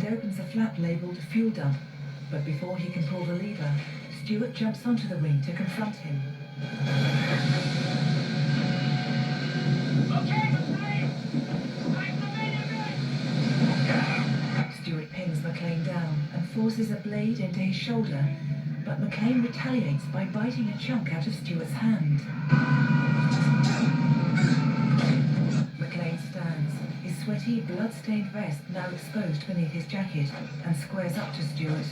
and opens a flap labelled fuel dump. But before he can pull the lever, Stuart jumps onto the wing to confront him. Okay, McClane! I'm the man. Stuart pins McClane down and forces a blade into his shoulder, but McClane retaliates by biting a chunk out of Stuart's hand. McClane stands, his sweaty, blood-stained vest now exposed beneath his jacket, and squares up to Stuart.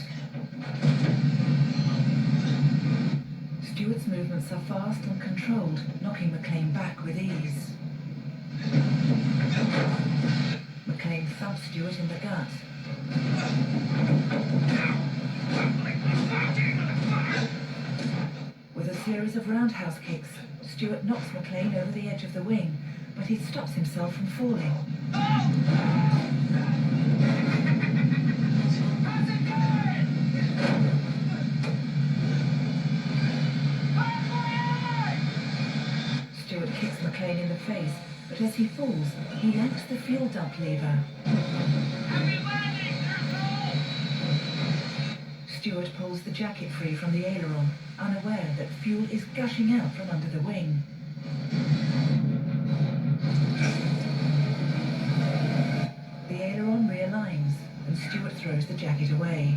Stuart's movements are fast and controlled, knocking McClane back with ease. McClane thumps Stuart in the gut. With a series of roundhouse kicks, Stuart knocks McClane over the edge of the wing, but he stops himself from falling. Stuart kicks McClane in the face, but as he falls, he yanks the fuel dump lever. Stuart pulls the jacket free from the aileron, unaware that fuel is gushing out from under the wing. The aileron realigns, and Stuart throws the jacket away.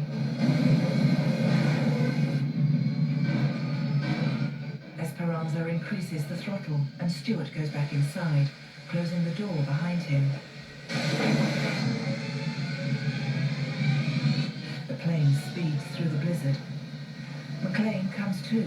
Esperanza increases the throttle, and Stuart goes back inside, closing the door behind him. The plane speeds through the blizzard. McClane comes to,